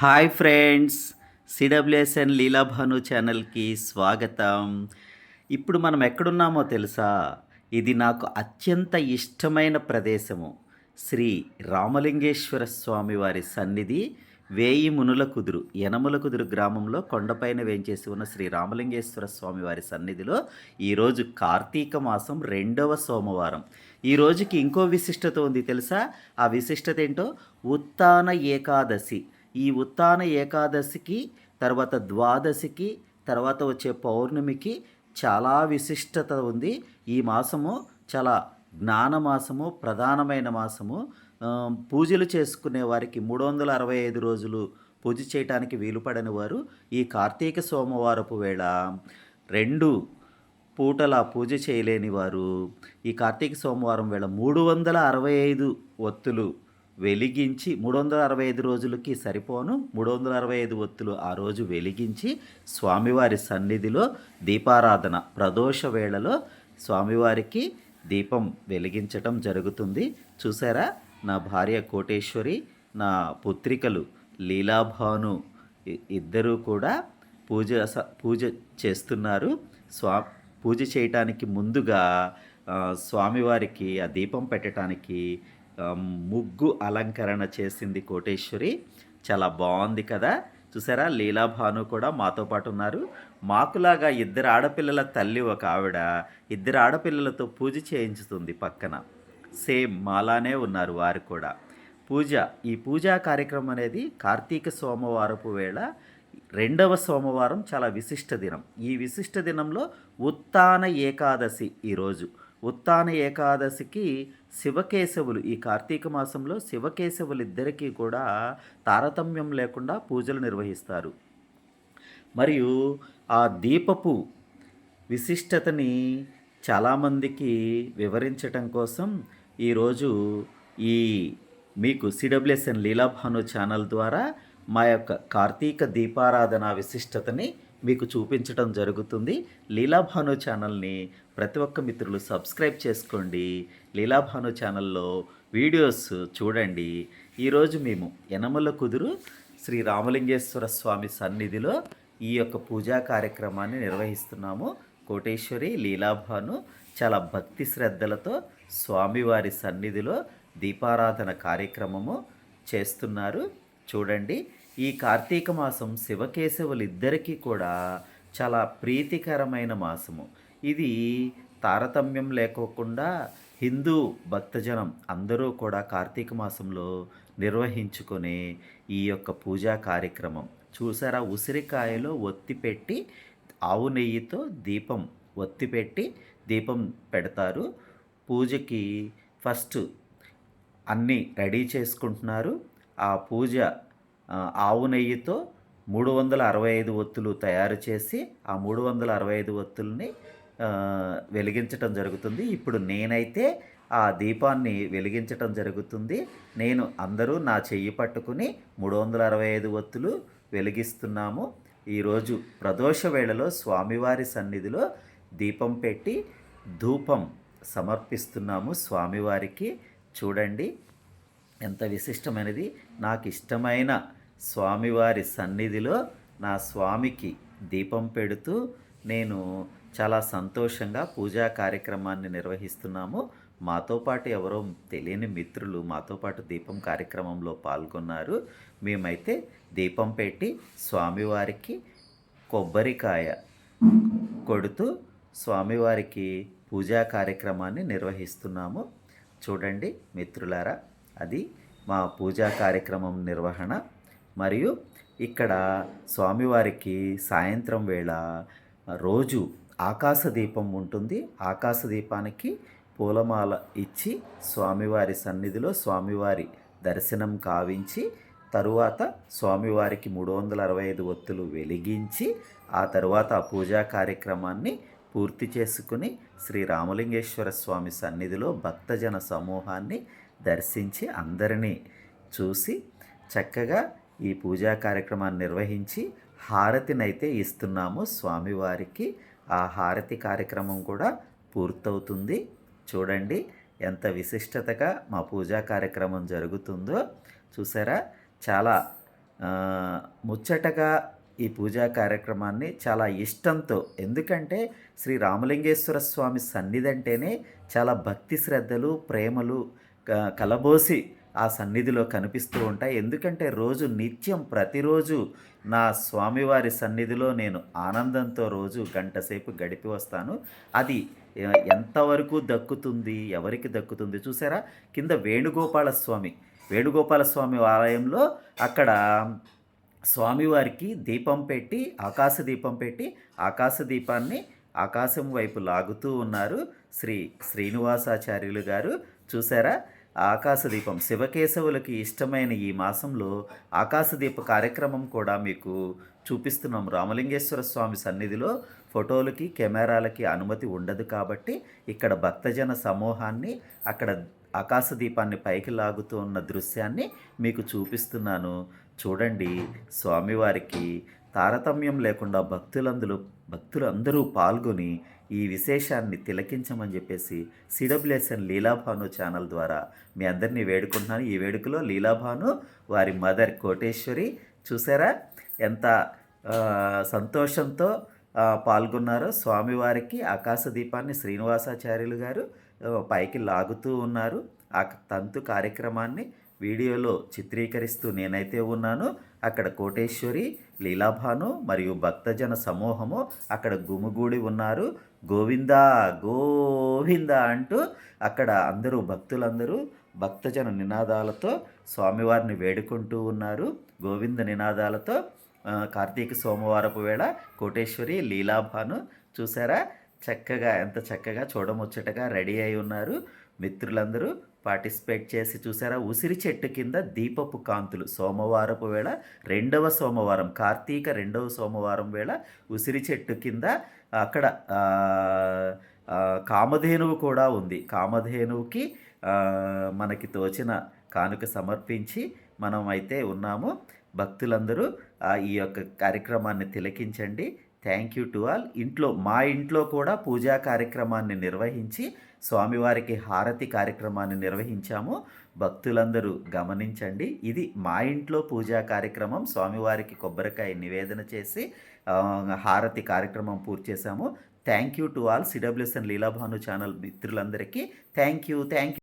Hi friends, CWSN లీలాభాను ఛానల్కి స్వాగతం. ఇప్పుడు మనం ఎక్కడున్నామో తెలుసా? ఇది నాకు అత్యంత ఇష్టమైన ప్రదేశము. శ్రీ రామలింగేశ్వర స్వామి వారి సన్నిధి వేయి మునుల కుదురు, యనముల కుదురు గ్రామంలో కొండపైన వేంచేసి ఉన్న శ్రీ రామలింగేశ్వర స్వామి వారి సన్నిధిలో ఈరోజు కార్తీక మాసం 2వ సోమవారం. ఈ రోజుకి ఇంకో విశిష్టత ఉంది తెలుసా? ఆ విశిష్టత ఏంటో, ఉత్తాన ఏకాదశి. ఈ ఉత్తాన ఏకాదశికి తర్వాత ద్వాదశికి తర్వాత వచ్చే పౌర్ణమికి చాలా విశిష్టత ఉంది. ఈ మాసము చాలా జ్ఞానమాసము, ప్రధానమైన మాసము. పూజలు చేసుకునే వారికి 365 రోజులు పూజ చేయటానికి వీలుపడని వారు ఈ కార్తీక సోమవారపు వేళ 2 పూటల పూజ చేయలేని వారు ఈ కార్తీక సోమవారం వేళ 365 ఒత్తులు వెలిగించి, 365 రోజులకి సరిపోను 365 ఒత్తులు ఆ రోజు వెలిగించి స్వామివారి సన్నిధిలో దీపారాధన ప్రదోష వేళలో స్వామివారికి దీపం వెలిగించటం జరుగుతుంది. చూసారా, నా భార్య కోటేశ్వరి, నా పుత్రికలు లీలాభాను ఇద్దరూ కూడా పూజ చేస్తున్నారు. పూజ చేయటానికి ముందుగా స్వామివారికి ఆ దీపం పెట్టడానికి ముగ్గు అలంకరణ చేసింది కోటేశ్వరి. చాలా బాగుంది కదా. చూసారా, లీలాభాను కూడా మాతో పాటు ఉన్నారు. మాకులాగా 2 ఆడపిల్లల తల్లి ఒక ఆవిడ 2 ఆడపిల్లలతో పూజ చేయించుతుంది పక్కన. సేమ్ మాలానే ఉన్నారు వారు కూడా. ఈ పూజా కార్యక్రమం అనేది కార్తీక సోమవారపు వేళ 2వ సోమవారం చాలా విశిష్ట దినం. ఈ విశిష్ట దినంలో ఉత్తాన ఏకాదశి. ఈరోజు ఉత్తాన ఏకాదశికి శివకేశవులు, ఈ కార్తీక మాసంలో శివకేశవులు ఇద్దరికీ కూడా తారతమ్యం లేకుండా పూజలు నిర్వహిస్తారు. మరియు ఆ దీపపు విశిష్టతని చాలామందికి వివరించటం కోసం ఈరోజు ఈ మీకు సిడబ్ల్యూఎస్ఎన్ లీలాభాను ఛానల్ ద్వారా మా యొక్క కార్తీక దీపారాధన విశిష్టతని మీకు చూపించడం జరుగుతుంది. లీలాభాను ఛానల్ని ప్రతి ఒక్క మిత్రులు సబ్స్క్రైబ్ చేసుకోండి. లీలాభాను ఛానల్లో వీడియోస్ చూడండి. ఈరోజు మేము యనమల కుదురు శ్రీ రామలింగేశ్వర స్వామి సన్నిధిలో ఈ యొక్క పూజా కార్యక్రమాన్ని నిర్వహిస్తున్నాము. కోటేశ్వరి, లీలాభాను చాలా భక్తి శ్రద్ధలతో స్వామివారి సన్నిధిలో దీపారాధన కార్యక్రమము చేస్తున్నారు. చూడండి, ఈ కార్తీక మాసం శివకేశవులిద్దరికీ కూడా చాలా ప్రీతికరమైన మాసము. ఇది తారతమ్యం లేకోకుండా హిందూ భక్తజనం అందరూ కూడా కార్తీక మాసంలో నిర్వహించుకునే ఈ యొక్క పూజా కార్యక్రమం. చూసారా, ఉసిరికాయలో ఒత్తి పెట్టి ఆవు నెయ్యితో దీపం ఒత్తి పెట్టి దీపం పెడతారు. పూజకి ఫస్ట్ అన్నీ రెడీ చేసుకుంటున్నారు. ఆ పూజ ఆవు నెయ్యితో 365 ఒత్తులు తయారు చేసి ఆ 365 ఒత్తుల్ని వెలిగించటం జరుగుతుంది. ఇప్పుడు నేనైతే ఆ దీపాన్ని వెలిగించటం జరుగుతుంది. అందరూ నా చెయ్యి పట్టుకుని 365 ఒత్తులు వెలిగిస్తున్నాము. ఈరోజు ప్రదోష వేళలో స్వామివారి సన్నిధిలో దీపం పెట్టి ధూపం సమర్పిస్తున్నాము స్వామివారికి. చూడండి ఎంత విశిష్టమైనది. నాకు ఇష్టమైన స్వామివారి సన్నిధిలో నా స్వామికి దీపం పెడుతూ నేను చాలా సంతోషంగా పూజా కార్యక్రమాన్ని నిర్వహిస్తున్నాము. మాతో పాటు ఎవరో తెలియని మిత్రులు మాతో పాటు దీపం కార్యక్రమంలో పాల్గొన్నారు. మేమైతే దీపం పెట్టి స్వామివారికి కొబ్బరికాయ కొడుతూ స్వామివారికి పూజా కార్యక్రమాన్ని నిర్వహిస్తున్నాము. చూడండి మిత్రులారా, అది మా పూజా కార్యక్రమం నిర్వహణ. మరియు ఇక్కడ స్వామివారికి సాయంత్రం వేళ రోజు ఆకాశ దీపం ఉంటుంది. ఆకాశ దీపానికి పూలమాల ఇచ్చి స్వామివారి సన్నిధిలో స్వామివారి దర్శనం కావించి తరువాత స్వామివారికి 365 ఒత్తులు వెలిగించి ఆ తరువాత ఆ పూజా కార్యక్రమాన్ని పూర్తి చేసుకుని శ్రీ రామలింగేశ్వర స్వామి సన్నిధిలో భక్తజన సమూహాన్ని దర్శించి అందరినీ చూసి చక్కగా ఈ పూజా కార్యక్రమాన్ని నిర్వహించి హారతినైతే ఇస్తున్నాము స్వామివారికి. ఆ హారతి కార్యక్రమం కూడా పూర్తవుతుంది. చూడండి ఎంత విశిష్టతగా మా పూజా కార్యక్రమం జరుగుతుందో. చూసారా, చాలా ముచ్చటగా ఈ పూజా కార్యక్రమాన్ని చాలా ఇష్టంతో, ఎందుకంటే శ్రీ రామలింగేశ్వర స్వామి సన్నిధంటేనే చాలా భక్తి శ్రద్ధలు, ప్రేమలు కలబోసి ఆ సన్నిధిలో కనిపిస్తూ ఉంటాయి. ఎందుకంటే రోజు నిత్యం ప్రతిరోజు నా స్వామివారి సన్నిధిలో నేను ఆనందంతో రోజు గంట సేపు గడిపి వస్తాను. అది ఎంతవరకు దక్కుతుంది, ఎవరికి దక్కుతుంది చూసారా? కింద వేణుగోపాల స్వామి ఆలయంలో అక్కడ స్వామివారికి దీపం పెట్టి, ఆకాశ పెట్టి, ఆకాశ దీపాన్ని ఆకాశం వైపు లాగుతూ ఉన్నారు శ్రీనివాసాచార్యులు గారు. చూసారా? ఆకాశదీపం శివకేశవులకి ఇష్టమైన ఈ మాసంలో ఆకాశదీప కార్యక్రమం కూడా మీకు చూపిస్తున్నాం. రామలింగేశ్వర స్వామి సన్నిధిలో ఫోటోలకి, కెమెరాలకి అనుమతి ఉండదు కాబట్టి ఇక్కడ భక్తజన సమూహాన్ని అక్కడ ఆకాశదీపాన్ని పైకి లాగుతూ ఉన్న దృశ్యాన్ని మీకు చూపిస్తున్నాను. చూడండి, స్వామివారికి తారతమ్యం లేకుండా భక్తులందరూ పాల్గొని ఈ విశేషాన్ని తిలకించమని చెప్పేసి సిడబ్ల్యూఎస్ఎన్ లీలాభాను ఛానల్ ద్వారా మీ అందరినీ వేడుకుంటున్నాను. ఈ వేడుకలో లీలాభాను వారి మదర్ కోటేశ్వరి చూసారా ఎంత సంతోషంతో పాల్గొన్నారో. స్వామివారికి ఆకాశ దీపాన్ని శ్రీనివాసాచార్యులు గారు పైకి లాగుతూ ఉన్నారు. ఆ తంతు కార్యక్రమాన్ని వీడియోలో చిత్రీకరిస్తూ నేనైతే ఉన్నాను. అక్కడ కోటేశ్వరి, లీలాభాను మరియు భక్తజన సమూహము అక్కడ గుమిగూడి ఉన్నారు. గోవిందా గోవిందా అంటూ అక్కడ భక్తులందరూ భక్తజన నినాదాలతో స్వామివారిని వేడుకుంటూ ఉన్నారు. గోవింద నినాదాలతో కార్తీక సోమవారపు వేళ కోటేశ్వరి, లీలాభాను చూసారా? ఎంత చక్కగా చూడముచ్చటగా రెడీ అయి ఉన్నారు. మిత్రులందరూ పార్టిసిపేట్ చేసి చూసారా? ఉసిరి చెట్టు కింద దీపపు కాంతులు సోమవారపు వేళ, రెండవ సోమవారం, కార్తీక రెండవ సోమవారం వేళ ఉసిరి చెట్టు కింద అక్కడ కామధేనువు కూడా ఉంది. కామధేనువుకి మనకి తోచిన కానుక సమర్పించి మనం అయితే ఉన్నాము. భక్తులందరూ ఈ యొక్క కార్యక్రమాన్ని తిలకించండి. Thank you to all. మా ఇంట్లో కూడా పూజా కార్యక్రమాన్ని నిర్వహించి స్వామివారికి హారతి కార్యక్రమాన్ని నిర్వహించాము. భక్తులందరూ గమనించండి. ఇది మా ఇంట్లో పూజా కార్యక్రమం. స్వామివారికి కొబ్బరికాయ నివేదన చేసి హారతి కార్యక్రమం పూర్తి చేశాము. Thank you to all CWSN Leelabhanu channel మిత్రులందరికీ థ్యాంక్ యూ.